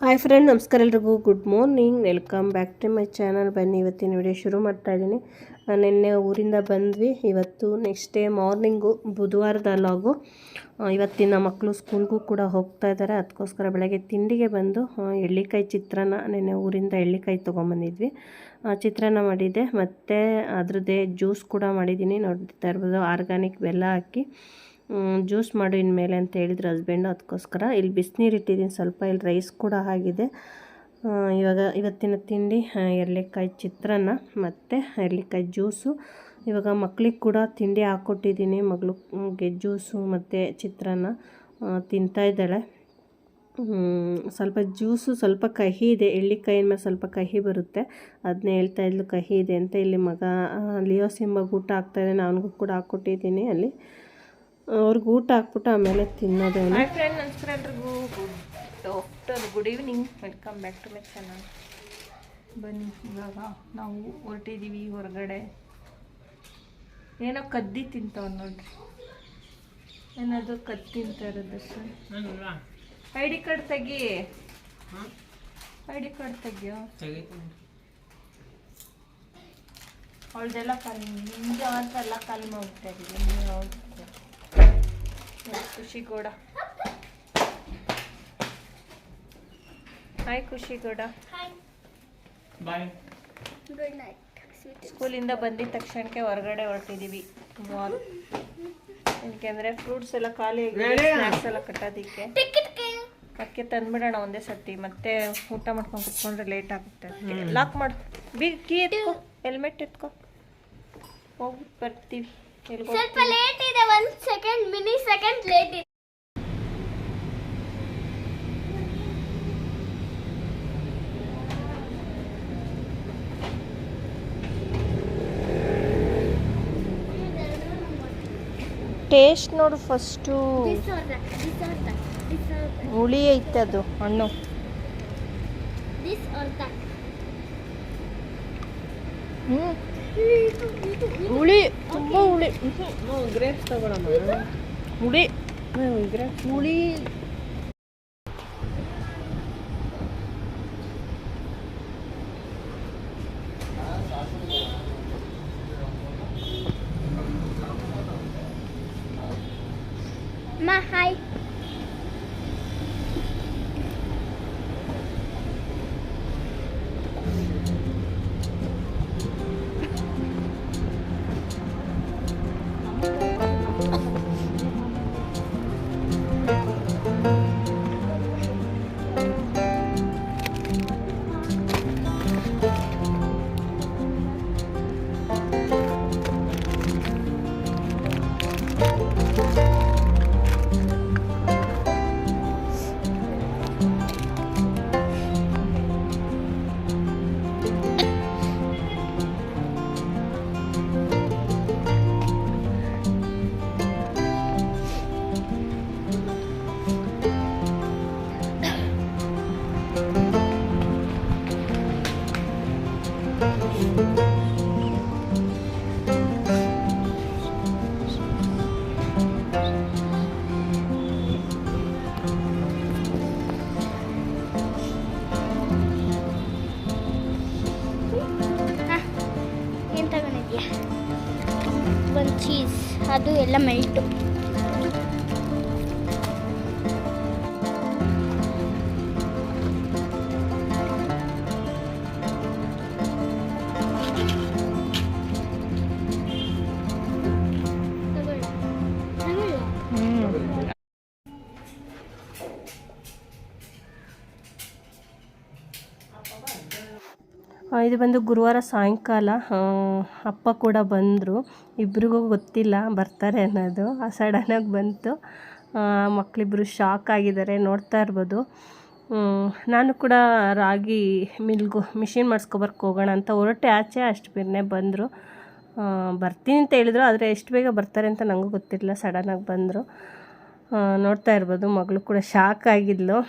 Hi friend, ನಮಸ್ಕಾರ ಎಲ್ರಿಗೂ. Good morning, welcome back to my channel. ಬನ್ನಿ ಇವತ್ತಿನ ವಿಡಿಯೋ ಶುರು ಮಾಡ್ತಾ ಇದ್ದೀನಿ. ನಿನ್ನೆ ಊರಿಂದ ಬಂದ್ವಿ. ಇವತ್ತು ನೆಕ್ಸ್ಟ್ ಡೇ ಮಾರ್ನಿಂಗು, ಬುಧವಾರದ ಲಾಗು. ಇವತ್ತಿನ ಮಕ್ಕಳು ಸ್ಕೂಲ್ಗೂ ಕೂಡ ಹೋಗ್ತಾ ಇದ್ದಾರೆ. ಅದಕ್ಕೋಸ್ಕರ ಬೆಳಗ್ಗೆ ತಿಂಡಿಗೆ ಬಂದು ಎಳ್ಳಿಕಾಯಿ ಚಿತ್ರಾನ್ನ, ನಿನ್ನೆ ಊರಿಂದ ಎಳ್ಳಿಕಾಯಿ ತೊಗೊಂಬಂದಿದ್ವಿ. ಚಿತ್ರಾನ್ನ ಮಾಡಿದ್ದೆ, ಮತ್ತು ಅದ್ರದ್ದೇ ಜ್ಯೂಸ್ ಕೂಡ ಮಾಡಿದ್ದೀನಿ. ನೋಡ್ತಾ ಇರ್ಬೋದು, ಆರ್ಗ್ಯಾನಿಕ್ ಬೆಲ್ಲ ಹಾಕಿ ಜ್ಯೂಸ್ ಮಾಡು ಇನ್ಮೇಲೆ ಅಂತ ಹೇಳಿದ್ರು ಹಸ್ಬೆಂಡು. ಅದಕ್ಕೋಸ್ಕರ ಇಲ್ಲಿ ಬಿಸಿನೀರು ಇಟ್ಟಿದ್ದೀನಿ ಸ್ವಲ್ಪ. ಇಲ್ಲಿ ರೈಸ್ ಕೂಡ ಆಗಿದೆ. ಇವತ್ತಿನ ತಿಂಡಿ ಎಳ್ಳಿಕಾಯಿ ಚಿತ್ರಾನ್ನ ಮತ್ತು ಎಳ್ಳಿಕಾಯಿ ಜ್ಯೂಸು. ಇವಾಗ ಮಕ್ಳಿಗೆ ಕೂಡ ತಿಂಡಿ ಹಾಕ್ಕೊಟ್ಟಿದ್ದೀನಿ. ಮಗಳಿಗೆ ಜ್ಯೂಸು ಮತ್ತು ಚಿತ್ರಾನ್ನ ತಿಂತಾಯಿದ್ದಾಳೆ. ಸ್ವಲ್ಪ ಜ್ಯೂಸು ಸ್ವಲ್ಪ ಕಹಿ ಇದೆ, ಎಳ್ಳಿಕಾಯಿನ ಮೇಲೆ ಸ್ವಲ್ಪ ಕಹಿ ಬರುತ್ತೆ, ಅದನ್ನೇ ಹೇಳ್ತಾ ಇದ್ಲು ಕಹಿ ಇದೆ ಅಂತ. ಇಲ್ಲಿ ಮಗ ಲಿಯೋ ಸಿಂಬಾಗ ಊಟ ಹಾಕ್ತಾಯಿದ್ದಾನೆ, ಅವನಿಗೂ ಕೂಡ ಹಾಕ್ಕೊಟ್ಟಿದ್ದೀನಿ. ಅಲ್ಲಿ ಅವ್ರಿಗೆ ಊಟ ಹಾಕ್ಬಿಟ್ಟು ಆಮೇಲೆ ತಿನ್ನೋದು. ಹಾಯ್ ಫ್ರೆಂಡ್, ನಮಸ್ಕಾರ ಎಲ್ರಿಗೂ. Good evening, welcome back to my channel. ಬನ್ನಿ, ಇವಾಗ ನಾವು ಹೊರಟಿದ್ದೀವಿ ಹೊರಗಡೆ. ಏನೋ ಕದ್ದಿ ತಿಂತವ್ ನೋಡ್ರಿ. ಏನಾದರೂ ಕದ್ದು ತಿಂತಾ ಇರೋದು. ಐ ಡಿ ಕಾರ್ಡ್ ತೆಗಿ, ಐ ಡಿ ಕಾರ್ಡ್ ತೆಗಿಯೋ. ಅವಳದೆಲ್ಲ ಖಾಲಿ, ನಿಮಗೆ ಮಾತ್ರ ಎಲ್ಲ ಖಾಲಿ ಮಾಡ್ತಾ ಇದ್ದೀವಿ. ಖುಷಿ ಗೌಡ, ಹಾಯ್ ಖುಷಿ ಗೌಡ, ಬಾಯ್, ಗುಡ್ ನೈಟ್. ಸ್ಕೂಲಿಂದ ಬಂದಿದ ತಕ್ಷಣಕ್ಕೆ ಹೊರಗಡೆ ಹೊರಟಿದ್ದೀವಿ ಮಾಲ್. ಯಾಕೆಂದರೆ ಫ್ರೂಟ್ಸ್ ಎಲ್ಲ ಖಾಲಿ ಆಗಿದೆ, ಸ್ನ್ಯಾಕ್ಸ್ ಎಲ್ಲ ಕಟ್ಟೋದಕ್ಕೆ. ಅದಕ್ಕೆ ತಂದ್ಬಿಡೋಣ ಒಂದೇ ಸರ್ತಿ, ಮತ್ತೆ ಊಟ ಮಾಡ್ಕೊಂಡು ಕುತ್ಕೊಂಡ್ರೆ ಲೇಟ್ ಆಗುತ್ತೆ. ಲಾಕ್ ಮಾಡಿ ಬೀಗ, ಕೀ ಎತ್ಕೋ, ಹೆಲ್ಮೆಟ್ ಎತ್ಕೋ, ಹೋಗ್ಬಿಟ್ಟು ಬರ್ತೀವಿ. ಸ್ವಲ್ಪ ಲೇಟ್ ಇದೆ, 1 ಸೆಕೆಂಡ್, ಮಿನಿ ಸೆಕೆಂಡ್ ಲೇಟ್ ಇದೆ. ಟೇಸ್ಟ್ ನೋಡು ಫಸ್ಟು. ಹುಳಿ ಐತೆ ಅದು ಹಣ್ಣು. ಹುಳಿ, ತುಂಬ ಹುಳಿ. ಗ್ರೇಪ್ಸ್ ತಗೊಳಮ್ಮ. ಹುಳಿ ಗ್ರೇಪ್ಸ್ ಹುಳಿ. Ma, hi. ಒಂದು ಚೀಸ್, ಅದು ಎಲ್ಲ ಮೆಲ್ಟು. ಇದು ಬಂದು ಗುರುವಾರ ಸಾಯಂಕಾಲ. ಅಪ್ಪ ಕೂಡ ಬಂದರು. ಇಬ್ರಿಗೂ ಗೊತ್ತಿಲ್ಲ ಬರ್ತಾರೆ ಅನ್ನೋದು. ಸಡನ್ನಾಗಿ ಬಂತು. ಮಕ್ಕಳಿಬ್ಬರು ಶಾಕ್ ಆಗಿದ್ದಾರೆ, ನೋಡ್ತಾ ಇರ್ಬೋದು. ನಾನು ಕೂಡ ರಾಗಿ ಮಿಷಿನ್ ಮಾಡಿಸ್ಕೊಬರ್ಕೆ ಹೋಗೋಣ ಅಂತ ಹೊರಟೆ ಆಚೆ. ಅಷ್ಟು ಬೇಗನೆ ಬಂದರು. ಬರ್ತೀನಿ ಅಂತ ಹೇಳಿದ್ರು, ಆದರೆ ಎಷ್ಟು ಬೇಗ ಬರ್ತಾರೆ ಅಂತ ನನಗೂ ಗೊತ್ತಿರಲಿಲ್ಲ. ಸಡನ್ನಾಗಿ ಬಂದರು. ನೋಡ್ತಾ ಇರ್ಬೋದು, ಮಗಳು ಕೂಡ ಶಾಕ್ ಆಗಿದ್ಲು.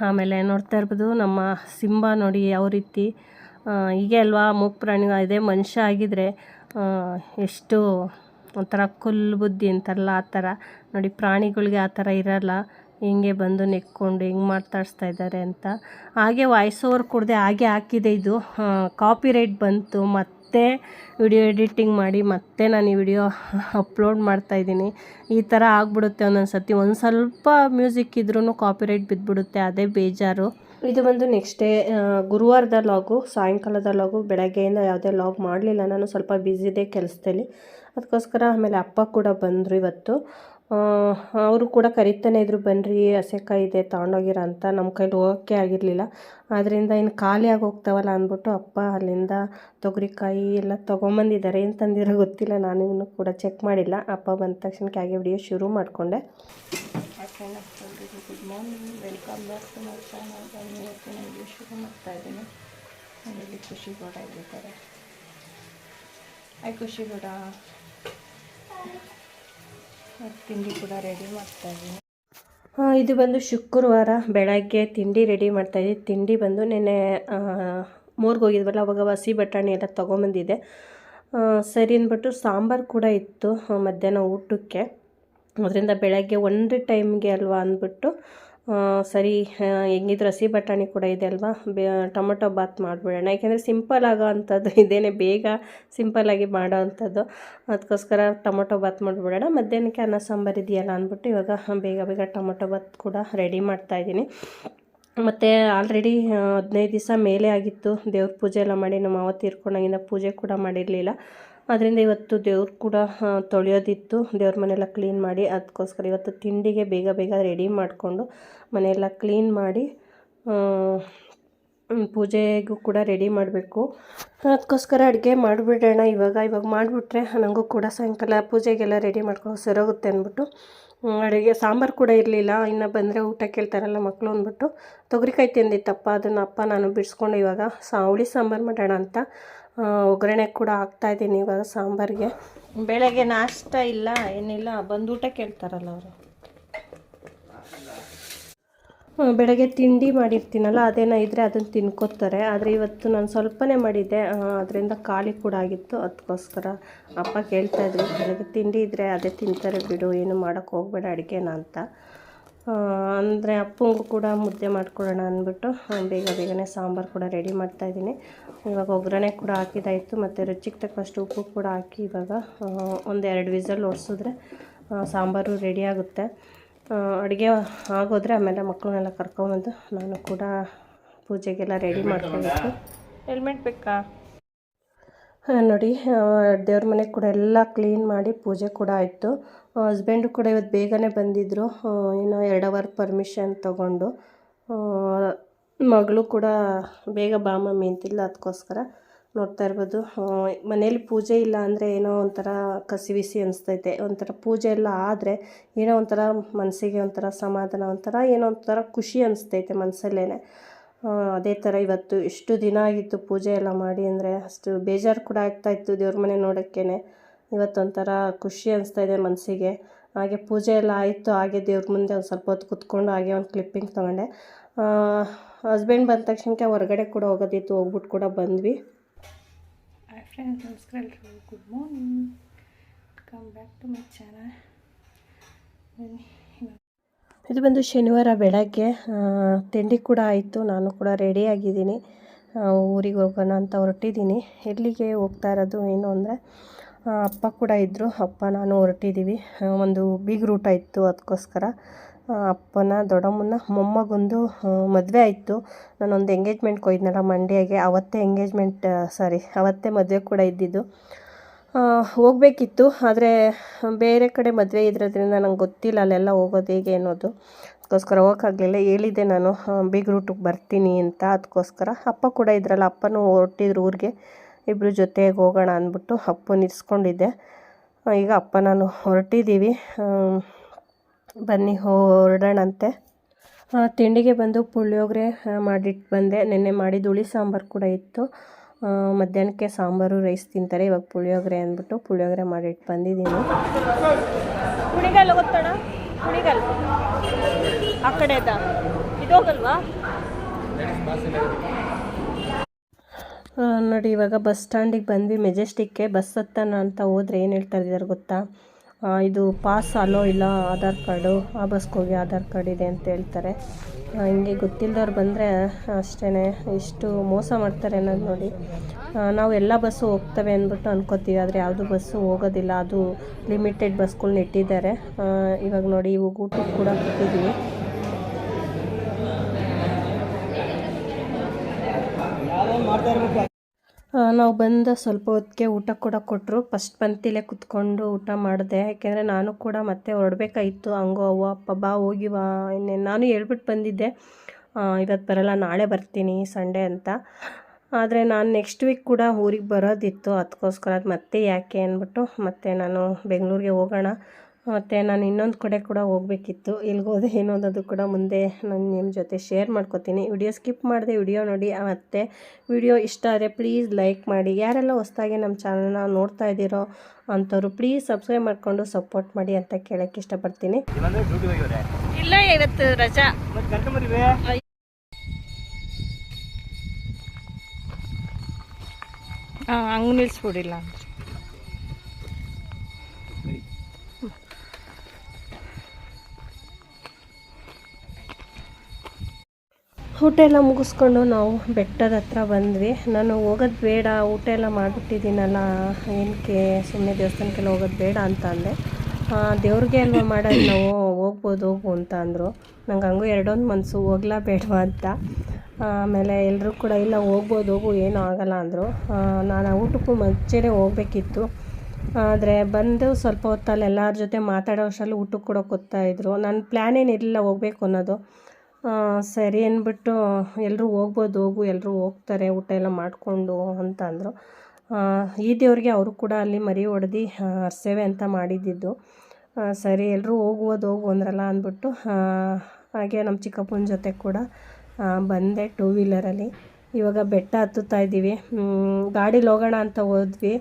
ಆಮೇಲೆ ನೋಡ್ತಾ ಇರ್ಬೋದು, ನಮ್ಮ ಸಿಂಬಾ ನೋಡಿ ಯಾವ ರೀತಿ. ಹೀಗೆ ಅಲ್ವಾ ಮೂಕ್ ಪ್ರಾಣಿ, ಅದೇ ಮನುಷ್ಯ ಆಗಿದ್ರೆ ಎಷ್ಟು ಒಂಥರ ಕುಲ್ ಬುದ್ಧಿ ಅಂತಾರಲ್ಲ ಆ ಥರ ನೋಡಿ. ಪ್ರಾಣಿಗಳಿಗೆ ಆ ಥರ ಇರಲ್ಲ. ಹಿಂಗೆ ಬಂದು ನೆಕ್ಕೊಂಡು ಹಿಂಗೆ ಮಾತಾಡಿಸ್ತಾ ಇದ್ದಾರೆ ಅಂತ. ಹಾಗೆ ವಾಯ್ಸ್ ಓವರ್ ಕೊಡದೆ ಹಾಗೆ ಹಾಕಿದೆ. ಇದು ಕಾಪಿರೈಟ್ ಬಂತು. ಮತ್ತೆ ವಿಡಿಯೋ ಎಡಿಟಿಂಗ್ ಮಾಡಿ ಮತ್ತೆ ನಾನು ಈ ವಿಡಿಯೋ ಅಪ್ಲೋಡ್ ಮಾಡ್ತಾಯಿದ್ದೀನಿ. ಈ ಥರ ಆಗ್ಬಿಡುತ್ತೆ ಒಂದೊಂದು ಸತಿ. ಒಂದು ಸ್ವಲ್ಪ ಮ್ಯೂಸಿಕ್ ಇದ್ರೂ ಕಾಪಿರೈಟ್ ಬಿದ್ದುಬಿಡುತ್ತೆ, ಅದೇ ಬೇಜಾರು. ಇದು ಬಂದು ನೆಕ್ಸ್ಟ್ ಡೇ ಗುರುವಾರದ ಲಾಗು, ಸಾಯಂಕಾಲದ ಲಾಗು. ಬೆಳಗ್ಗೆಯಿಂದ ಯಾವುದೇ ಲಾಗ್ ಮಾಡಲಿಲ್ಲ, ನಾನು ಸ್ವಲ್ಪ ಬ್ಯುಸಿ ಇದೆ ಕೆಲಸದಲ್ಲಿ, ಅದಕ್ಕೋಸ್ಕರ. ಆಮೇಲೆ ಅಪ್ಪ ಕೂಡ ಬಂದರು ಇವತ್ತು. ಅವರು ಕೂಡ ಕರಿತಾನೆ ಇದ್ರು, ಬನ್ನಿರಿ ಹಸೆಕಾಯಿ ಇದೆ ತೊಗೊಂಡೋಗಿರ ಅಂತ. ನಮ್ಮ ಕೈಲಿ ಹೋಗೋಕ್ಕೆ ಆಗಿರಲಿಲ್ಲ, ಆದ್ದರಿಂದ ಇನ್ನು ಖಾಲಿ ಆಗಿ ಹೋಗ್ತಾವಲ್ಲ ಅಂದ್ಬಿಟ್ಟು ಅಪ್ಪ ಅಲ್ಲಿಂದ ತೊಗರಿಕಾಯಿ ಎಲ್ಲ ತೊಗೊಂಬಂದಿದ್ದಾರೆ. ಏನು ತಂದಿರೋ ಗೊತ್ತಿಲ್ಲ, ನಾನು ಇನ್ನೂ ಕೂಡ ಚೆಕ್ ಮಾಡಿಲ್ಲ. ಅಪ್ಪ ಬಂದ ತಕ್ಷಣಕ್ಕೆ ಹಾಗೆ ವಿಡಿಯೋ ಶುರು ಮಾಡಿಕೊಂಡೆ. Good morning, welcome back to my channel. ಇವತ್ತಿನ ವಿಡಿಯೋ ಶುರು ಮಾಡ್ತಾ ಇದ್ದೀನಿ. ಇಲ್ಲಿ ಖುಷಿ ಗೌಡ ಇದ್ದಾರೆ. ಖುಷಿ ಗೌಡ ತಿಂಡಿ ಕೂಡ ರೆಡಿ ಮಾಡ್ತಾಯಿದ್ದೀನಿ. ಇದು ಬಂದು ಶುಕ್ರವಾರ ಬೆಳಗ್ಗೆ ತಿಂಡಿ ರೆಡಿ ಮಾಡ್ತಾಯಿದ್ದೀನಿ. ತಿಂಡಿ ಬಂದು ನೆನ್ನೆ ಮೋರ್ಗೆ ಹೋಗಿದ್ವಲ್ಲ, ಅವಾಗ ಹಸಿ ಬಟಾಣಿ ಎಲ್ಲ ತೊಗೊಂಬಂದಿದ್ದೆ. ಸರಿ ಅಂದ್ಬಿಟ್ಟು ಸಾಂಬಾರು ಕೂಡ ಇತ್ತು ಮಧ್ಯಾಹ್ನ ಊಟಕ್ಕೆ. ಅದರಿಂದ ಬೆಳಗ್ಗೆ ಒಂದು ಟೈಮ್ಗೆ ಅಲ್ವಾ ಅಂದ್ಬಿಟ್ಟು ಸರಿ ಹೆಂಗಿದ್ರು ಹಸಿ ಬಟಾಣಿ ಕೂಡ ಇದೆ ಅಲ್ವಾ, ಟೊಮೊಟೊ ಬಾತ್ ಮಾಡಿಬಿಡೋಣ. ಯಾಕೆಂದರೆ ಸಿಂಪಲ್ ಆಗೋ ಅಂಥದ್ದು ಇದೇನೆ, ಬೇಗ ಸಿಂಪಲ್ಲಾಗಿ ಮಾಡೋ ಅಂಥದ್ದು. ಅದಕ್ಕೋಸ್ಕರ ಟೊಮೊಟೊ ಬಾತ್ ಮಾಡಿಬಿಡೋಣ. ಮಧ್ಯಾಹ್ನಕ್ಕೆ ಅನ್ನ ಸಾಂಬಾರು ಇದೆಯಲ್ಲ ಅಂದ್ಬಿಟ್ಟು ಇವಾಗ ಬೇಗ ಟೊಮೊಟೊ ಬಾತ್ ಕೂಡ ರೆಡಿ ಮಾಡ್ತಾಯಿದ್ದೀನಿ. ಮತ್ತು ಆಲ್ರೆಡಿ 15 ದಿವಸ ಮೇಲೆ ಆಗಿತ್ತು ದೇವ್ರ ಪೂಜೆ ಎಲ್ಲ ಮಾಡಿ. ನಮ್ಮ ಮಾವ ತೀರ್ಕೊಂಡಾಗಿಂದ ಪೂಜೆ ಕೂಡ ಮಾಡಿರಲಿಲ್ಲ. ಅದರಿಂದ ಇವತ್ತು ದೇವ್ರು ಕೂಡ ತೊಳೆಯೋದಿತ್ತು, ದೇವ್ರ ಮನೆಯೆಲ್ಲ ಕ್ಲೀನ್ ಮಾಡಿ. ಅದಕ್ಕೋಸ್ಕರ ಇವತ್ತು ತಿಂಡಿಗೆ ಬೇಗ ರೆಡಿ ಮಾಡಿಕೊಂಡು ಮನೆಯೆಲ್ಲ ಕ್ಲೀನ್ ಮಾಡಿ ಪೂಜೆಗೂ ಕೂಡ ರೆಡಿ ಮಾಡಬೇಕು. ಅದಕ್ಕೋಸ್ಕರ ಅಡುಗೆ ಮಾಡಿಬಿಡೋಣ ಇವಾಗ ಮಾಡಿಬಿಟ್ರೆ ನನಗೂ ಕೂಡ ಸಾಯಂಕಾಲ ಪೂಜೆಗೆಲ್ಲ ರೆಡಿ ಮಾಡ್ಕೊಂಡು ಸರೋಗುತ್ತೆ ಅಂದ್ಬಿಟ್ಟು ಅಡುಗೆ. ಸಾಂಬಾರು ಕೂಡ ಇರಲಿಲ್ಲ, ಇನ್ನು ಬಂದರೆ ಊಟ ಕೇಳ್ತಾರಲ್ಲ ಮಕ್ಕಳು ಅಂದ್ಬಿಟ್ಟು ತೊಗರಿಕಾಯಿ ತಿಂದಿತ್ತಪ್ಪ, ಅದನ್ನು ಅಪ್ಪ ನಾನು ಬಿಡಿಸ್ಕೊಂಡು ಇವಾಗ ಹುಳಿ ಸಾಂಬಾರು ಮಾಡೋಣ ಅಂತ ಒಗ್ಗರಣೆ ಕೂಡ ಹಾಕ್ತಾಯಿದ್ದೀನಿ ಇವಾಗ ಸಾಂಬಾರಿಗೆ. ಬೆಳಗ್ಗೆ ನಾಷ್ಟ ಇಲ್ಲ ಏನಿಲ್ಲ, ಬಂದು ಊಟ ಕೇಳ್ತಾರಲ್ಲ ಅವರು. ಬೆಳಗ್ಗೆ ತಿಂಡಿ ಮಾಡಿರ್ತೀನಲ್ಲ ಅದೇನೋ ಇದ್ದರೆ ಅದನ್ನು ತಿನ್ಕೋತಾರೆ. ಆದರೆ ಇವತ್ತು ನಾನು ಸ್ವಲ್ಪನೇ ಮಾಡಿದ್ದೆ, ಅದರಿಂದ ಖಾಲಿ ಕೂಡ ಆಗಿತ್ತು. ಅದಕ್ಕೋಸ್ಕರ ಅಪ್ಪ ಕೇಳ್ತಾಯಿದ್ರು, ಬೆಳಗ್ಗೆ ತಿಂಡಿ ಇದ್ದರೆ ಅದೇ ತಿಂತಾರೆ ಬಿಡು, ಏನು ಮಾಡೋಕ್ಕೆ ಹೋಗಬೇಡ ಅಡುಗೆನ ಅಂತ. ಅಂದರೆ ಅಪ್ಪಂಗೂ ಕೂಡ ಮುದ್ದೆ ಮಾಡ್ಕೊಳ್ಳೋಣ ಅಂದ್ಬಿಟ್ಟು ಬೇಗನೆ ಸಾಂಬಾರು ಕೂಡ ರೆಡಿ ಮಾಡ್ತಾಯಿದ್ದೀನಿ. ಇವಾಗ ಒಗ್ಗರಣೆ ಕೂಡ ಹಾಕಿದಾಯಿತು, ಮತ್ತು ರುಚಿಗೆ ತಕ್ಕಷ್ಟು ಉಪ್ಪು ಕೂಡ ಹಾಕಿ ಇವಾಗ 1-2 ವಿಸಲ್ ಹೊಡ್ಸಿದ್ರೆ ಸಾಂಬಾರು ರೆಡಿ ಆಗುತ್ತೆ. ಅಡುಗೆ ಆಗೋದ್ರೆ ಆಮೇಲೆ ಮಕ್ಕಳನ್ನೆಲ್ಲ ಕರ್ಕೊಂಬಂದು ನಾನು ಕೂಡ ಪೂಜೆಗೆಲ್ಲ ರೆಡಿ ಮಾಡ್ಕೊಬೇಕು. ಹೆಲ್ಮೆಟ್ ಬೇಕಾ ನೋಡಿ. ದೇವ್ರ ಮನೆ ಕೂಡ ಎಲ್ಲ ಕ್ಲೀನ್ ಮಾಡಿ ಪೂಜೆ ಕೂಡ ಆಯಿತು. ಹಸ್ಬೆಂಡು ಕೂಡ ಇವತ್ತು ಬೇಗನೆ ಬಂದಿದ್ದರು, ಇನ್ನೂ 2 ಅವರ್ ಪರ್ಮಿಷನ್ ತೊಗೊಂಡು. ಮಗಳು ಕೂಡ ಬೇಗ ಬಾ ಮಮ್ಮಿ ಅಂತಿಲ್ಲ, ಅದಕ್ಕೋಸ್ಕರ ನೋಡ್ತಾ ಇರ್ಬೋದು. ಮನೇಲಿ ಪೂಜೆ ಇಲ್ಲ ಅಂದರೆ ಏನೋ ಒಂಥರ ಕಸಿವಿಸಿ ಅನಿಸ್ತೈತೆ. ಒಂಥರ ಪೂಜೆ ಎಲ್ಲ ಆದರೆ ಏನೋ ಒಂಥರ ಮನಸ್ಸಿಗೆ ಒಂಥರ ಸಮಾಧಾನ, ಒಂಥರ ಏನೋ ಒಂಥರ ಖುಷಿ ಅನಿಸ್ತೈತೆ ಮನಸ್ಸಲ್ಲೇ. ಅದೇ ಥರ ಇವತ್ತು ಎಷ್ಟು ದಿನ ಆಗಿತ್ತು ಪೂಜೆ ಎಲ್ಲ ಮಾಡಿ, ಅಂದರೆ ಅಷ್ಟು ಬೇಜಾರು ಕೂಡ ಆಗ್ತಾಯಿತ್ತು ದೇವ್ರ ಮನೆ ನೋಡೋಕ್ಕೇ. ಇವತ್ತೊಂಥರ ಖುಷಿ ಅನಿಸ್ತಾಯಿದೆ ಮನಸ್ಸಿಗೆ. ಹಾಗೆ ಪೂಜೆ ಎಲ್ಲ ಆಯಿತು, ಹಾಗೆ ದೇವ್ರ ಮುಂದೆ ಒಂದು ಸ್ವಲ್ಪ ಹೊತ್ತು ಕೂತ್ಕೊಂಡು ಹಾಗೆ ಒಂದು ಕ್ಲಿಪ್ಪಿಂಗ್ ತೊಗೊಂಡೆ. ಹಸ್ಬೆಂಡ್ ಬಂದ ತಕ್ಷಣಕ್ಕೆ ಹೊರಗಡೆ ಕೂಡ ಹೋಗೋದಿತ್ತು, ಹೋಗ್ಬಿಟ್ಟು ಕೂಡ ಬಂದ್ವಿ. ಹಾಯ್ ಫ್ರೆಂಡ್ಸ್, ನಮಸ್ಕಾರ ಎಲ್ರಿಗೂ. Good morning, welcome back to my channel. ಇದು ಬಂದು ಶನಿವಾರ ಬೆಳಗ್ಗೆ ತಿಂಡಿ ಕೂಡ ಆಯಿತು, ನಾನು ಕೂಡ ರೆಡಿಯಾಗಿದ್ದೀನಿ. ಊರಿಗೆ ಹೋಗೋಣ ಅಂತ ಹೊರಟಿದ್ದೀನಿ. ಎಲ್ಲಿಗೆ ಹೋಗ್ತಾ ಇರೋದು ಏನು ಅಂದರೆ ಅಪ್ಪ ಕೂಡ ಇದ್ದರು, ಅಪ್ಪ ನಾನು ಹೊರಟಿದ್ದೀವಿ. ಒಂದು ಬಿಗ್ ರೂಟ ಇತ್ತು, ಅದಕ್ಕೋಸ್ಕರ ಅಪ್ಪನ ದೊಡ್ಡಮ್ಮನ ಮೊಮ್ಮಗೊಂದು ಮದುವೆ ಆಯಿತು. ನಾನೊಂದು ಎಂಗೇಜ್ಮೆಂಟ್ಗೆ ಹೋಗಿದ್ನಲ್ಲ ಮಂಡ್ಯಗೆ, ಅವತ್ತೇ ಮದುವೆ ಕೂಡ ಇದ್ದಿದ್ದು. ಹೋಗಬೇಕಿತ್ತು, ಆದರೆ ಬೇರೆ ಕಡೆ ಮದುವೆ ಇರೋದ್ರಿಂದ ನಂಗೆ ಗೊತ್ತಿಲ್ಲ ಅಲ್ಲೆಲ್ಲ ಹೋಗೋದು ಹೇಗೆ ಅನ್ನೋದು. ಅದಕ್ಕೋಸ್ಕರ ಹೋಗೋಕ್ಕಾಗಲಿಲ್ಲ. ಹೇಳಿದ್ದೆ ನಾನು ಬಿಗ್ ರೂಟಿಗೆ ಬರ್ತೀನಿ ಅಂತ, ಅದಕ್ಕೋಸ್ಕರ. ಅಪ್ಪ ಕೂಡ ಇದ್ರಲ್ಲ, ಅಪ್ಪನೂ ಹೊರಟಿದ್ರು ಊರಿಗೆ. ಇಬ್ಬರು ಜೊತೆಗೆ ಹೋಗೋಣ ಅಂದ್ಬಿಟ್ಟು ಅಪ್ಪನ ಇರಿಸ್ಕೊಂಡಿದ್ದೆ. ಈಗ ಅಪ್ಪ ನಾನು ಹೊರಟಿದ್ದೀವಿ, ಬನ್ನಿ ಹೊರಡೋಣಂತೆ. ತಿಂಡಿಗೆ ಬಂದು ಪುಳಿಯೋಗರೆ ಮಾಡಿಟ್ಟು ಬಂದೆ. ನೆನ್ನೆ ಮಾಡಿದ ಹುಳಿ ಸಾಂಬಾರು ಕೂಡ ಇತ್ತು. ಮಧ್ಯಾಹ್ನಕ್ಕೆ ಸಾಂಬಾರು ರೈಸ್ ತಿಂತಾರೆ, ಇವಾಗ ಪುಳಿಯೋಗರೆ ಅಂದ್ಬಿಟ್ಟು ಪುಳಿಯೋಗರೆ ಮಾಡಿಟ್ಟು ಬಂದಿದ್ದೀನಿ. ಕುಣಿಗಲ್ ಗೊತ್ತೋಣ, ಕುಣಿಗಲ್ ಆ ಕಡೆ ಇದು ಹೋಗಲ್ವಾ ನೋಡಿ. ಇವಾಗ ಬಸ್ ಸ್ಟ್ಯಾಂಡಿಗೆ ಬಂದ್ವಿ, ಮೆಜೆಸ್ಟಿಕ್ಗೆ. ಬಸ್ ಹತ್ತೋಣ ಅಂತ ಹೋದರೆ ಏನು ಹೇಳ್ತಾ ಇದ್ದಾರೆ ಗೊತ್ತಾ, ಇದು ಪಾಸ್ ಅಲೋ ಇಲ್ಲ ಆಧಾರ್ ಕಾರ್ಡು, ಆ ಬಸ್ಗೆ ಹೋಗಿ ಆಧಾರ್ ಕಾರ್ಡ್ ಇದೆ ಅಂತ ಹೇಳ್ತಾರೆ. ಹಿಂಗೆ ಗೊತ್ತಿಲ್ಲದವ್ರು ಬಂದರೆ ಅಷ್ಟೇ ಇಷ್ಟು ಮೋಸ ಮಾಡ್ತಾರೆ ಅನ್ನೋದು ನೋಡಿ. ನಾವು ಎಲ್ಲ ಬಸ್ಸು ಹೋಗ್ತವೆ ಅಂದ್ಬಿಟ್ಟು ಅನ್ಕೋತೀವಿ, ಆದರೆ ಯಾವುದು ಬಸ್ಸು ಹೋಗೋದಿಲ್ಲ. ಅದು ಲಿಮಿಟೆಡ್ ಬಸ್ಗಳ್ನ ಇಟ್ಟಿದ್ದಾರೆ. ಇವಾಗ ನೋಡಿ ಇವಾಗ ಊಟಕ್ಕೆ ಕೂಡ ಕೊಟ್ಟಿದ್ದೀವಿ. ನಾವು ಬಂದ ಸ್ವಲ್ಪ ಹೊತ್ತಿಗೆ ಊಟ ಕೂಡ ಕೊಟ್ಟರು. ಫಸ್ಟ್ ಪಂಕ್ತಿಲೇ ಕುತ್ಕೊಂಡು ಊಟ ಮಾಡಿದೆ, ಯಾಕೆಂದರೆ ನಾನು ಕೂಡ ಮತ್ತೆ ಹೊರಡ್ಬೇಕಾಗಿತ್ತು. ಹಂಗೋ ಅವ್ವ ಅಪ್ಪ ಬಾ ಹೋಗಿವಾ, ಇನ್ನೇನು ನಾನು ಹೇಳ್ಬಿಟ್ಟು ಬಂದಿದ್ದೆ ಇವತ್ತು ಬರಲ್ಲ ನಾಳೆ ಬರ್ತೀನಿ ಸಂಡೇ ಅಂತ. ಆದರೆ ನಾನು ನೆಕ್ಸ್ಟ್ ವೀಕ್ ಕೂಡ ಊರಿಗೆ ಬರೋದಿತ್ತು, ಅದಕ್ಕೋಸ್ಕರ ಅದು ಮತ್ತೆ ಯಾಕೆ ಅಂದ್ಬಿಟ್ಟು ಮತ್ತೆ ನಾನು ಬೆಂಗಳೂರಿಗೆ ಹೋಗೋಣ. ಮತ್ತು ನಾನು ಇನ್ನೊಂದು ಕಡೆ ಕೂಡ ಹೋಗಬೇಕಿತ್ತು, ಎಲ್ಲಿಗೋದೆ ಏನೋ ಅನ್ನೋದು ಕೂಡ ಮುಂದೆ ನಾನು ನಿಮ್ಮ ಜೊತೆ ಶೇರ್ ಮಾಡ್ಕೋತೀನಿ. ವಿಡಿಯೋ ಸ್ಕಿಪ್ ಮಾಡಿದೆ ವಿಡಿಯೋ ನೋಡಿ. ಮತ್ತು ವಿಡಿಯೋ ಇಷ್ಟ ಆದರೆ ಪ್ಲೀಸ್ ಲೈಕ್ ಮಾಡಿ. ಯಾರೆಲ್ಲ ಹೊಸ್ದಾಗಿ ನಮ್ಮ ಚಾನಲ್ನ ನೋಡ್ತಾ ಇದ್ದೀರೋ ಅಂಥವ್ರು ಪ್ಲೀಸ್ ಸಬ್ಸ್ಕ್ರೈಬ್ ಮಾಡಿಕೊಂಡು ಸಪೋರ್ಟ್ ಮಾಡಿ ಅಂತ ಕೇಳೋಕ್ಕೆ ಇಷ್ಟಪಡ್ತೀನಿ. ಇಲ್ಲ ಇವತ್ತು ರಜಾ. ಹಂಗೆ ನಿಲ್ಲಿಸ್ಬಿಡಿಲ್ಲ ಅಂದ್ರೆ ಊಟ ಎಲ್ಲ ಮುಗಿಸ್ಕೊಂಡು ನಾವು ಬೆಟ್ಟದ ಹತ್ರ ಬಂದ್ವಿ. ನಾನು ಹೋಗೋದು ಬೇಡ, ಊಟ ಎಲ್ಲ ಮಾಡಿಬಿಟ್ಟಿದ್ದೀನಲ್ಲ, ಏನಕ್ಕೆ ಸುಮ್ಮನೆ ದೇವಸ್ಥಾನಕ್ಕೆಲ್ಲ ಹೋಗೋದು ಬೇಡ ಅಂತ ಅಂದೆ. ದೇವ್ರಿಗೆ ಅಲ್ವಾ ಮಾಡೋದು, ನಾವು ಹೋಗ್ಬೋದು ಹೋಗು ಅಂತ ಅಂದರು. ನಂಗೆ ಹಂಗೂ ಎರಡೊಂದು ಮನಸ್ಸು ಹೋಗ್ಲಾ ಬೇಡವಾ ಅಂತ. ಆಮೇಲೆ ಎಲ್ಲರೂ ಕೂಡ ಇಲ್ಲ ಹೋಗ್ಬೋದು ಹೋಗು ಏನೂ ಆಗಲ್ಲ ಅಂದರು. ನಾನು ಊಟಕ್ಕೂ ಮುಂಚೆನೇ ಹೋಗಬೇಕಿತ್ತು, ಆದರೆ ಬಂದು ಸ್ವಲ್ಪ ಹೊತ್ತಲ್ಲಿ ಎಲ್ಲರ ಜೊತೆ ಮಾತಾಡೋ ಅಷ್ಟರಲ್ಲಿ ಊಟಕ್ಕೆ ಕೂಡ ಕೂತಾಯಿದ್ರು. ನನ್ನ ಪ್ಲ್ಯಾನ್ ಏನಿರಲಿಲ್ಲ ಹೋಗಬೇಕು ಅನ್ನೋದು. ಸರಿ ಅಂದ್ಬಿಟ್ಟು ಎಲ್ಲರೂ ಹೋಗ್ಬೋದು ಹೋಗು, ಎಲ್ಲರೂ ಹೋಗ್ತಾರೆ ಊಟ ಎಲ್ಲ ಮಾಡಿಕೊಂಡು ಅಂತ ಅಂದರು. ಈ ದೇವ್ರಿಗೆ ಅವರು ಕೂಡ ಅಲ್ಲಿ ಮರಿ ಹೊಡೆದು ಸೇವೆ ಅಂತ ಮಾಡಿದ್ದಿದ್ದು. ಸರಿ ಎಲ್ಲರೂ ಹೋಗ್ಬೋದು ಹೋಗು ಅಂದ್ರಲ್ಲ ಅಂದ್ಬಿಟ್ಟು ಹಾಗೆ ನಮ್ಮ ಚಿಕ್ಕಪ್ಪನ ಜೊತೆ ಕೂಡ ಬಂದೆ 2 ವೀಲರಲ್ಲಿ. ಇವಾಗ ಬೆಟ್ಟ ಹತ್ತುತ್ತಾ ಇದ್ದೀವಿ. ಗಾಡೀಲಿ ಹೋಗೋಣ ಅಂತ ಹೋದ್ವಿ,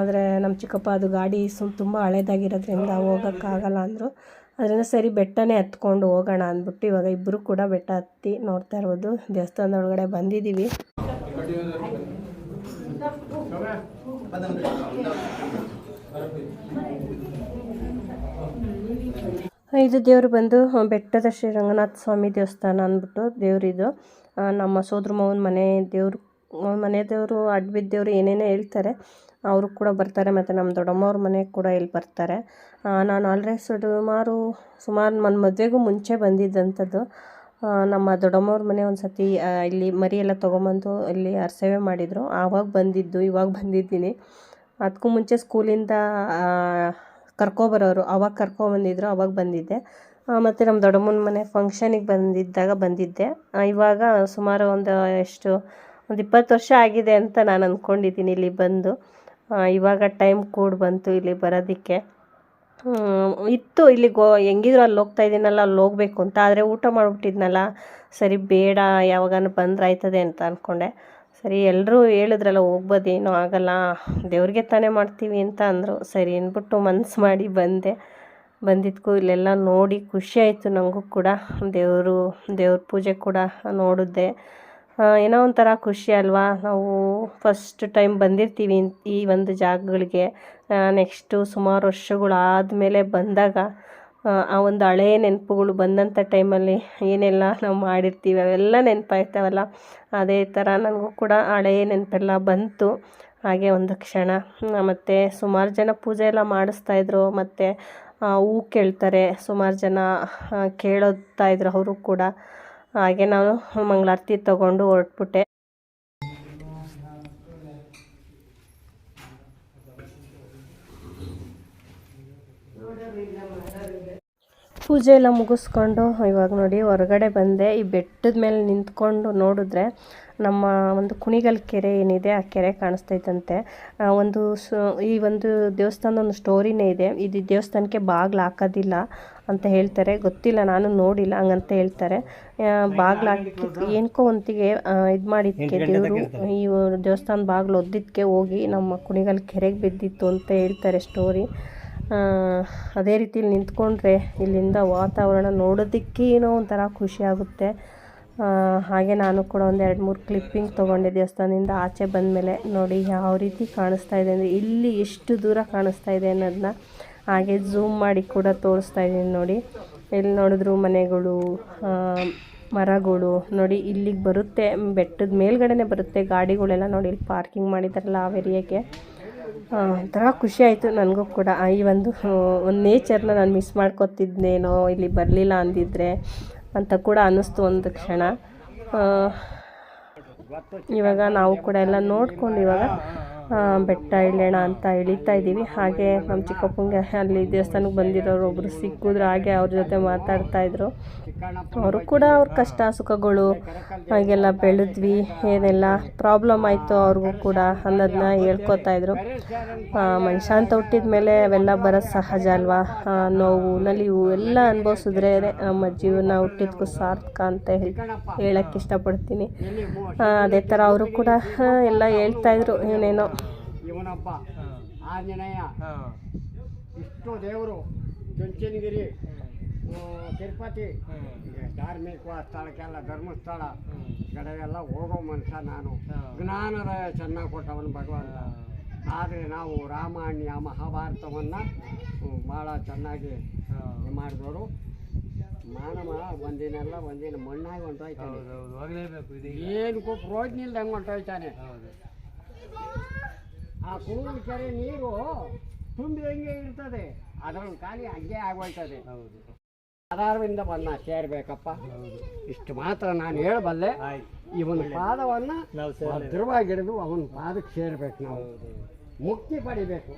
ಆದರೆ ನಮ್ಮ ಚಿಕ್ಕಪ್ಪ ಅದು ಗಾಡಿ ತುಂಬ ಹಳೇದಾಗಿರೋದ್ರಿಂದ ಹೋಗೋಕ್ಕಾಗಲ್ಲ ಅಂದರು. ಅದರಿಂದ ಸರಿ ಬೆಟ್ಟನೇ ಹತ್ಕೊಂಡು ಹೋಗೋಣ ಅಂದ್ಬಿಟ್ಟು ಇವಾಗ ಇಬ್ಬರು ಕೂಡ ಬೆಟ್ಟ ಹತ್ತಿ ನೋಡ್ತಾ ಇರ್ಬೋದು ದೇವಸ್ಥಾನದ ಒಳಗಡೆ ಬಂದಿದ್ದೀವಿ. ಇದು ದೇವರು ಬಂದು ಬೆಟ್ಟದ ಶ್ರೀ ರಂಗನಾಥ ಸ್ವಾಮಿ ದೇವಸ್ಥಾನ ಅಂದ್ಬಿಟ್ಟು ದೇವರಿದು. ನಮ್ಮ ಸೋದರ ಮಾವನ ಮನೆ ದೇವರು ಅಡ್ಬಿದ್ದ ದೇವರು ಏನೇನೋ ಹೇಳ್ತಾರೆ, ಅವರು ಕೂಡ ಬರ್ತಾರೆ. ಮತ್ತು ನಮ್ಮ ದೊಡ್ಡಮ್ಮವ್ರ ಮನೆ ಕೂಡ ಇಲ್ಲಿ ಬರ್ತಾರೆ. ನಾನು ಆಲ್ರೆಡಿ ಸುಮಾರು ನನ್ನ ಮದುವೆಗೂ ಮುಂಚೆ ಬಂದಿದ್ದಂಥದ್ದು. ನಮ್ಮ ದೊಡ್ಡಮ್ಮವ್ರ ಮನೆ ಒಂದು ಸತಿ ಇಲ್ಲಿ ಮರಿ ಎಲ್ಲ ತೊಗೊಂಬಂದು ಇಲ್ಲಿ ಸೇವೆ ಮಾಡಿದರು, ಆವಾಗ ಬಂದಿದ್ದು. ಇವಾಗ ಬಂದಿದ್ದೀನಿ. ಅದಕ್ಕೂ ಮುಂಚೆ ಸ್ಕೂಲಿಂದ ಕರ್ಕೊಬರೋರು, ಅವಾಗ ಕರ್ಕೊಬಂದಿದ್ರು, ಅವಾಗ ಬಂದಿದ್ದೆ. ಮತ್ತು ನಮ್ಮ ದೊಡ್ಡಮ್ಮನ ಮನೆ ಫಂಕ್ಷನಿಗೆ ಬಂದಿದ್ದಾಗ ಬಂದಿದ್ದೆ. ಇವಾಗ ಸುಮಾರು ಒಂದು 20 ವರ್ಷ ಆಗಿದೆ ಅಂತ ನಾನು ಅಂದ್ಕೊಂಡಿದ್ದೀನಿ ಇಲ್ಲಿ ಬಂದು. ಇವಾಗ ಟೈಮ್ ಕೂಡ ಬಂತು ಇಲ್ಲಿ ಬರೋದಕ್ಕೆ. ಇತ್ತು ಇಲ್ಲಿಗೆ ಹೆಂಗಿದ್ರು ಅಲ್ಲಿ ಹೋಗ್ತಾ ಇದ್ದೀನಲ್ಲ, ಅಲ್ಲಿ ಹೋಗ್ಬೇಕು ಅಂತ. ಆದರೆ ಊಟ ಮಾಡಿಬಿಟ್ಟಿದ್ನಲ್ಲ, ಸರಿ ಬೇಡ ಯಾವಾಗಾನ ಬಂದ್ರೆ ಆಯ್ತದೆ ಅಂತ ಅಂದ್ಕೊಂಡೆ. ಸರಿ ಎಲ್ಲರೂ ಹೇಳಿದ್ರಲ್ಲ ಹೋಗ್ಬೋದು ಏನೂ ಆಗಲ್ಲ, ದೇವ್ರಿಗೆ ತಾನೇ ಮಾಡ್ತೀವಿ ಅಂತ ಅಂದರು. ಸರಿ ಅಂದ್ಬಿಟ್ಟು ಮನಸ್ಸು ಮಾಡಿ ಬಂದಿದ್ದಕ್ಕೂ ಇಲ್ಲೆಲ್ಲ ನೋಡಿ ಖುಷಿ ಆಯಿತು ನನಗೂ ಕೂಡ. ದೇವ್ರ ಪೂಜೆ ಕೂಡ ನೋಡಿದ್ದೆ. ಏನೋ ಒಂಥರ ಖುಷಿ ಅಲ್ವಾ, ನಾವು ಫಸ್ಟ್ ಟೈಮ್ ಬಂದಿರ್ತೀವಿ ಈ ಒಂದು ಜಾಗಗಳಿಗೆ. ನೆಕ್ಸ್ಟು ಸುಮಾರು ವರ್ಷಗಳಾದಮೇಲೆ ಬಂದಾಗ ಆ ಒಂದು ಹಳೆಯ ನೆನಪುಗಳು ಬಂದಂಥ ಟೈಮಲ್ಲಿ ಏನೆಲ್ಲ ನಾವು ಮಾಡಿರ್ತೀವಿ ಅವೆಲ್ಲ ನೆನಪಾಯ್ತವಲ್ಲ, ಅದೇ ಥರ ನನಗೂ ಕೂಡ ಹಳೆಯ ನೆನಪೆಲ್ಲ ಬಂತು ಹಾಗೆ ಒಂದು ಕ್ಷಣ. ಮತ್ತು ಸುಮಾರು ಜನ ಪೂಜೆ ಎಲ್ಲ ಮಾಡಿಸ್ತಾಯಿದ್ರು, ಮತ್ತು ಹೂ ಕೇಳ್ತಾರೆ ಸುಮಾರು ಜನ, ಕೇಳೋತ್ತಾಯಿದ್ರು ಅವರು ಕೂಡ. ಹಾಗೆ ನಾನು ಮಂಗಳಾರತಿ ತೊಗೊಂಡು ಹೊರಟ್ಬಿಟ್ಟೆ. ಪೂಜೆ ಎಲ್ಲ ಮುಗಿಸ್ಕೊಂಡು ಇವಾಗ ನೋಡಿ ಹೊರಗಡೆ ಬಂದೆ. ಈ ಬೆಟ್ಟದ ಮೇಲೆ ನಿಂತ್ಕೊಂಡು ನೋಡಿದ್ರೆ ನಮ್ಮ ಒಂದು ಕುಣಿಗಲ್ ಕೆರೆ ಏನಿದೆ ಆ ಕೆರೆ ಕಾಣಿಸ್ತೈತಂತೆ. ಈ ಒಂದು ದೇವಸ್ಥಾನದ ಒಂದು ಸ್ಟೋರಿನೇ ಇದೆ. ಇದು ದೇವಸ್ಥಾನಕ್ಕೆ ಬಾಗಿಲು ಹಾಕೋದಿಲ್ಲ ಅಂತ ಹೇಳ್ತಾರೆ, ಗೊತ್ತಿಲ್ಲ, ನಾನು ನೋಡಿಲ್ಲ, ಹಂಗಂತ ಹೇಳ್ತಾರೆ. ಬಾಗಿಲು ಹಾಕಿದ್ದು ಏನಕ್ಕೋ ಒಂತಿಗೆ ಇದು ಮಾಡಿದ್ದಕ್ಕೆ ದೇವರು ಈ ದೇವಸ್ಥಾನ ಬಾಗಿಲು ಒದ್ದಿದ್ದಕ್ಕೆ ಹೋಗಿ ನಮ್ಮ ಕುಣಿಗಲ್ ಕೆರೆಗೆ ಬಿದ್ದಿತ್ತು ಅಂತ ಹೇಳ್ತಾರೆ ಸ್ಟೋರಿ. ಅದೇ ರೀತಿಲಿ ನಿಂತ್ಕೊಂಡ್ರೆ ಇಲ್ಲಿಂದ ವಾತಾವರಣ ನೋಡೋದಕ್ಕೆ ಏನೋ ಒಂಥರ ಖುಷಿ ಆಗುತ್ತೆ. ಹಾಗೆ ನಾನು ಕೂಡ ಒಂದು 2-3 ಕ್ಲಿಪ್ಪಿಂಗ್ ತೊಗೊಂಡೆ ದೇವಸ್ಥಾನದಿಂದ ಆಚೆ ಬಂದಮೇಲೆ. ನೋಡಿ ಯಾವ ರೀತಿ ಕಾಣಿಸ್ತಾ ಇದೆ ಅಂದರೆ ಇಲ್ಲಿ ಎಷ್ಟು ದೂರ ಕಾಣಿಸ್ತಾ ಇದೆ ಅನ್ನೋದನ್ನ ಹಾಗೆ ಝೂಮ್ ಮಾಡಿ ಕೂಡ ತೋರಿಸ್ತಾ ಇದ್ದೀನಿ ನೋಡಿ. ಎಲ್ಲಿ ನೋಡಿದ್ರು ಮನೆಗಳು, ಮರಗಳು ನೋಡಿ ಇಲ್ಲಿಗೆ ಬರುತ್ತೆ, ಬೆಟ್ಟದ ಮೇಲ್ಗಡೆನೆ ಬರುತ್ತೆ ಗಾಡಿಗಳೆಲ್ಲ. ನೋಡಿ ಇಲ್ಲಿ ಪಾರ್ಕಿಂಗ್ ಮಾಡಿದಾರಲ್ಲ ಆ ಏರಿಯಾಗೆ. ಒಂಥರ ಖುಷಿ ಆಯಿತು ನನಗೂ ಕೂಡ. ಈ ಒಂದು ನೇಚರ್ನ ನಾನು ಮಿಸ್ ಮಾಡ್ಕೊತಿದ್ನೇನೋ ಇಲ್ಲಿ ಬರಲಿಲ್ಲ ಅಂದಿದ್ರೆ ಅಂತ ಕೂಡ ಅನ್ನಿಸ್ತು ಒಂದು ಕ್ಷಣ. ಇವಾಗ ನಾವು ಕೂಡ ಎಲ್ಲ ನೋಡ್ಕೊಂಡು ಇವಾಗ ಬೆಟ್ಟ ಇಳಿಯೋಣ ಅಂತ ಇಳಿತಾ ಇದ್ದೀವಿ. ಹಾಗೆ ನಮ್ಮ ಚಿಕ್ಕಪ್ಪಂಗೆ ಅಲ್ಲಿ ದೇವಸ್ಥಾನಕ್ಕೆ ಬಂದಿರೋರು ಒಬ್ಬರು ಸಿಕ್ಕಿದ್ರು, ಹಾಗೆ ಅವ್ರ ಜೊತೆ ಮಾತಾಡ್ತಾಯಿದ್ರು. ಅವರು ಕೂಡ ಅವ್ರ ಕಷ್ಟ ಸುಖಗಳು ಹಾಗೆಲ್ಲ ಬೆಳೆದ್ವಿ, ಏನೆಲ್ಲ ಪ್ರಾಬ್ಲಮ್ ಆಯಿತು ಅವ್ರಿಗೂ ಕೂಡ ಅನ್ನೋದನ್ನ ಹೇಳ್ಕೊತಾಯಿದ್ರು. ಮನುಷ್ಯ ಅಂತ ಹುಟ್ಟಿದ ಮೇಲೆ ಅವೆಲ್ಲ ಬರೋದು ಸಹಜ ಅಲ್ವಾ. ನೋವು ನಲಿವು ಎಲ್ಲ ಅನುಭವಿಸಿದ್ರೆ ನಮ್ಮ ಜೀವನ ಹುಟ್ಟಿದ್ಕೂ ಸಾರ್ಥಕ ಅಂತ ಹೇಳಕ್ಕೆ ಇಷ್ಟಪಡ್ತೀನಿ. ಅದೇ ಥರ ಅವರು ಕೂಡ ಎಲ್ಲ ಹೇಳ್ತಾಯಿದ್ರು ಏನೇನೋ. ಇವನೊಬ್ಬ ಆಂಜನೇಯ, ಇಷ್ಟು ದೇವರು, ಚುಂಚನಗಿರಿ, ತಿರುಪತಿ, ಧಾರ್ಮಿಕ ಸ್ಥಳಕ್ಕೆಲ್ಲ ಧರ್ಮಸ್ಥಳ ಕಡೆಗೆಲ್ಲ ಹೋಗೋ ಮನುಷ್ಯ ನಾನು. ಜ್ಞಾನದ ಚೆನ್ನಾಗಿ ಕೊಟ್ಟವನು ಭಗವಂತ. ಆದರೆ ನಾವು ರಾಮಾಯಣ ಮಹಾಭಾರತವನ್ನು ಭಾಳ ಚೆನ್ನಾಗಿ ಮಾಡಿದವರು. ಮಾನವ ಒಂದಿನ ಮಣ್ಣಾಗಿ ಹೊಂಟೋಯ್ತಾನೆ, ಏನಕ್ಕೂ ಪ್ರೋಜನ ಇಲ್ದಂಗೆ ಹೊಂಟೋಯ್ತಾನೆ. ಆ ಕುರುಡು ಕೆರೆ ನೀರು ತುಂಬಿದಂಗೆ ಇರ್ತದೆ, ಅದರಲ್ಲಿ ಖಾಲಿ ಹಂಗೆ ಆಗೋಯ್ತದೆ. ಆಧಾರದಿಂದ ಬಂದ ಸೇರ್ಬೇಕಪ್ಪ, ಇಷ್ಟು ಮಾತ್ರ ನಾನು ಹೇಳಬಲ್ಲೆ. ಇವನ ಪಾದವನ್ನು ಭದ್ರವಾಗಿಡಿದು ಅವನ ಪಾದಕ್ಕೆ ಸೇರ್ಬೇಕು, ನಾವು ಮುಕ್ತಿ ಪಡಿಬೇಕು.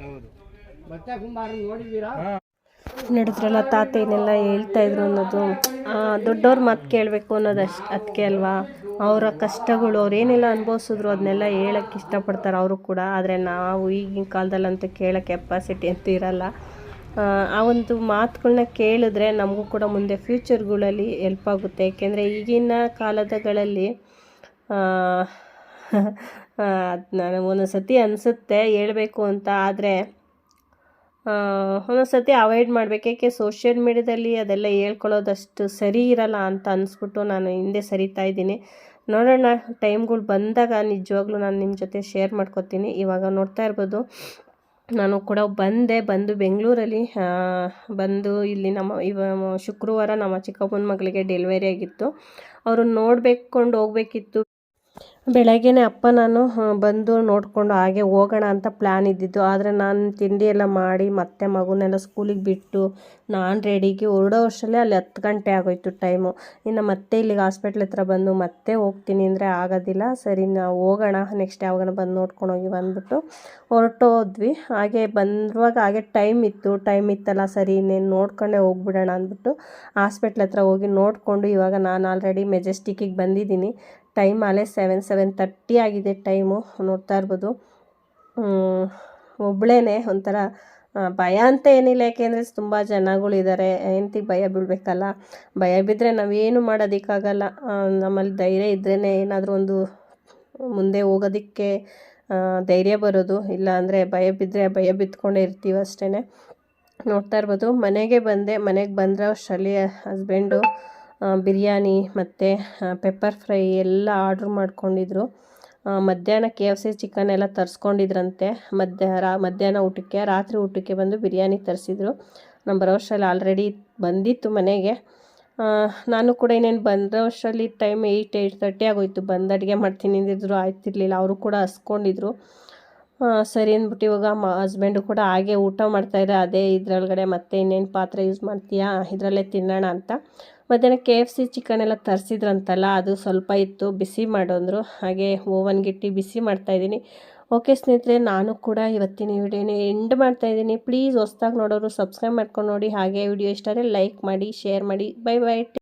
ಬಟ್ಟೆ ಕುಂಬಾರ ನೋಡಿದ್ದೀರಾ? ನಡೆದ್ರಲ್ಲ ತಾತ ಏನೆಲ್ಲ ಹೇಳ್ತಾ ಇದ್ರು ಅನ್ನೋದು, ದೊಡ್ಡವ್ರ ಮಾತು ಕೇಳಬೇಕು ಅನ್ನೋದು ಅದಕ್ಕೆ ಅಲ್ವಾ. ಅವರ ಕಷ್ಟಗಳು ಅವ್ರು ಏನೆಲ್ಲ ಅನುಭವಿಸಿದ್ರು ಅದನ್ನೆಲ್ಲ ಹೇಳೋಕ್ಕೆ ಇಷ್ಟಪಡ್ತಾರೆ ಅವರು ಕೂಡ. ಆದರೆ ನಾವು ಈಗಿನ ಕಾಲದಲ್ಲಂತೂ ಕೇಳೋ ಕೆಪಾಸಿಟಿ ಅಂತೂ ಇರಲ್ಲ. ಆ ಒಂದು ಮಾತುಗಳನ್ನ ಕೇಳಿದ್ರೆ ನಮಗೂ ಕೂಡ ಮುಂದೆ ಫ್ಯೂಚರ್ಗಳಲ್ಲಿ ಹೆಲ್ಪ್ ಆಗುತ್ತೆ. ಏಕೆಂದರೆ ಈಗಿನ ಕಾಲದಗಳಲ್ಲಿ ನನಗೆ ಒಂದೊಂದು ಸತಿ ಅನಿಸುತ್ತೆ ಹೇಳಬೇಕು ಅಂತ, ಆದರೆ ಒಂದೊಂದು ಸತಿ ಅವಾಯ್ಡ್ ಮಾಡಬೇಕು. ಏಕೆ ಸೋಷಿಯಲ್ ಮೀಡ್ಯಾದಲ್ಲಿ ಅದೆಲ್ಲ ಹೇಳ್ಕೊಳ್ಳೋದಷ್ಟು ಸರಿ ಇರಲ್ಲ ಅಂತ ಅನಿಸ್ಬಿಟ್ಟು ನಾನು ಹಿಂದೆ ಸರಿತಾ ಇದ್ದೀನಿ. ನೋಡೋಣ, ಟೈಮ್ಗಳು ಬಂದಾಗ ನಿಜವಾಗ್ಲೂ ನಾನು ನಿಮ್ಮ ಜೊತೆ ಶೇರ್ ಮಾಡ್ಕೊತೀನಿ. ಇವಾಗ ನೋಡ್ತಾ ಇರ್ಬೋದು, ನಾನು ಕೂಡ ಬಂದು ಬೆಂಗಳೂರಲ್ಲಿ ಬಂದು ಇಲ್ಲಿ ಶುಕ್ರವಾರ ನಮ್ಮ ಚಿಕ್ಕಪ್ಪನ ಮಗಳಿಗೆ ಡೆಲಿವರಿ ಆಗಿತ್ತು. ಅವರು ನೋಡ್ಕೊಂಡು ಹೋಗ್ಬೇಕಿತ್ತು. ಬೆಳಗ್ಗೆನೇ ಅಪ್ಪ ನಾನು ಬಂದು ನೋಡಿಕೊಂಡು ಹಾಗೆ ಹೋಗೋಣ ಅಂತ ಪ್ಲ್ಯಾನ್ ಇದ್ದಿದ್ದು. ಆದರೆ ನಾನು ತಿಂಡಿ ಎಲ್ಲ ಮಾಡಿ ಮತ್ತೆ ಮಗುನೆಲ್ಲ ಸ್ಕೂಲಿಗೆ ಬಿಟ್ಟು ನಾನು ರೆಡಿಗೆ ಹೊರಡೋ ವರ್ಷಲ್ಲೇ ಅಲ್ಲಿ 10 ಗಂಟೆ ಆಗೋಯ್ತು ಟೈಮು. ಇನ್ನು ಮತ್ತೆ ಇಲ್ಲಿಗೆ ಹಾಸ್ಪಿಟ್ಲ್ ಹತ್ರ ಬಂದು ಮತ್ತೆ ಹೋಗ್ತೀನಿ ಅಂದರೆ ಆಗೋದಿಲ್ಲ. ಸರಿ ನಾವು ಹೋಗೋಣ, ನೆಕ್ಸ್ಟ್ ಯಾವಾಗ ಬಂದು ನೋಡ್ಕೊಂಡು ಹೋಗಿ ಬಂದ್ಬಿಟ್ಟು ಹೊರಟೋದ್ವಿ. ಹಾಗೆ ಬಂದಿರುವಾಗ ಹಾಗೆ ಟೈಮ್ ಇತ್ತಲ್ಲ, ಸರಿ ಇನ್ನೇನು ನೋಡ್ಕೊಂಡೇ ಹೋಗ್ಬಿಡೋಣ ಅಂದ್ಬಿಟ್ಟು ಹಾಸ್ಪಿಟ್ಲ್ ಹತ್ರ ಹೋಗಿ ನೋಡಿಕೊಂಡು ಇವಾಗ ನಾನು ಆಲ್ರೆಡಿ ಮೆಜೆಸ್ಟಿಕ್ಕಿಗೆ ಬಂದಿದ್ದೀನಿ. ಟೈಮ್ ಅಲ್ಲೇ 7:30 ಆಗಿದೆ ಟೈಮು. ನೋಡ್ತಾ ಇರ್ಬೋದು, ಒಬ್ಬಳೇ ಒಂಥರ ಭಯ ಅಂತ ಏನಿಲ್ಲ, ಯಾಕೆಂದರೆ ತುಂಬ ಜನಗಳಿದ್ದಾರೆ. ಹೆಂಡ್ತಿಗೆ ಭಯ ಬೀಳಬೇಕಲ್ಲ, ಭಯ ಬಿದ್ದರೆ ನಾವೇನು ಮಾಡೋದಕ್ಕಾಗಲ್ಲ. ನಮ್ಮಲ್ಲಿ ಧೈರ್ಯ ಇದ್ರೇ ಏನಾದರೂ ಒಂದು ಮುಂದೆ ಹೋಗೋದಕ್ಕೆ ಧೈರ್ಯ ಬರೋದು. ಇಲ್ಲ ಅಂದರೆ ಭಯ ಬಿದ್ದುಕೊಂಡೇ ಇರ್ತೀವಿ ಅಷ್ಟೇ. ನೋಡ್ತಾ ಇರ್ಬೋದು, ಮನೆಗೆ ಬಂದರೆ ಅಷ್ಟರಲ್ಲಿ ಹಸ್ಬೆಂಡು ಬಿರಿಯಾನಿ ಮತ್ತು ಪೆಪ್ಪರ್ ಫ್ರೈ ಎಲ್ಲ ಆರ್ಡ್ರ್ ಮಾಡ್ಕೊಂಡಿದ್ರು. ಮಧ್ಯಾಹ್ನ KFC ಚಿಕನ್ ಎಲ್ಲ ತರಿಸ್ಕೊಂಡಿದ್ರಂತೆ. ಮಧ್ಯಾಹ್ನ ಊಟಕ್ಕೆ, ರಾತ್ರಿ ಊಟಕ್ಕೆ ಬಂದು ಬಿರಿಯಾನಿ ತರಿಸಿದ್ರು. ನಮ್ಮ ಬರೋ ಅಷ್ಟರಲ್ಲಿ ಆಲ್ರೆಡಿ ಬಂದಿತ್ತು ಮನೆಗೆ. ನಾನು ಕೂಡ ಇನ್ನೇನು ಬಂದರೋ ಅಷ್ಟರಲ್ಲಿ ಟೈಮ್ 8:30 ಆಗೋಯ್ತು. ಬಂದು ಅಡುಗೆ ಮಾಡ್ತೀನಿ ಅಂದಿದ್ರು, ಆಯ್ತಿರ್ಲಿಲ್ಲ. ಅವರು ಕೂಡ ಹಸ್ಕೊಂಡಿದ್ರು. ಸರಿ ಅಂದ್ಬಿಟ್ಟು ಇವಾಗ ಹಸ್ಬೆಂಡು ಕೂಡ ಹಾಗೆ ಊಟ ಮಾಡ್ತಾಯಿದ್ದೆ. ಅದೇ ಇದರೊಳಗಡೆ ಮತ್ತೆ ಇನ್ನೇನು ಪಾತ್ರೆ ಯೂಸ್ ಮಾಡ್ತೀಯಾ, ಇದರಲ್ಲೇ ತಿನ್ನೋಣ ಅಂತ ಮಧ್ಯಾಹ್ನ KFC ಚಿಕನ್ ಎಲ್ಲ ತರಿಸಿದ್ರಂತಲ್ಲ, ಅದು ಸ್ವಲ್ಪ ಇತ್ತು, ಬಿಸಿ ಮಾಡೋಂದ್ರು. ಹಾಗೆ ಓವನ್ಗಿಟ್ಟು ಬಿಸಿ ಮಾಡ್ತಾಯಿದ್ದೀನಿ. ಓಕೆ ಸ್ನೇಹಿತರೆ, ನಾನು ಕೂಡ ಇವತ್ತಿನ ವಿಡಿಯೋನ ಎಂಡ್ ಮಾಡ್ತಾಯಿದ್ದೀನಿ. ಪ್ಲೀಸ್ ಹೊಸ್ದಾಗಿ ನೋಡೋರು ಸಬ್ಸ್ಕ್ರೈಬ್ ಮಾಡ್ಕೊಂಡು ನೋಡಿ. ಹಾಗೆ ವಿಡಿಯೋ ಇಷ್ಟ ಆದರೆ ಲೈಕ್ ಮಾಡಿ, ಶೇರ್ ಮಾಡಿ. ಬೈ.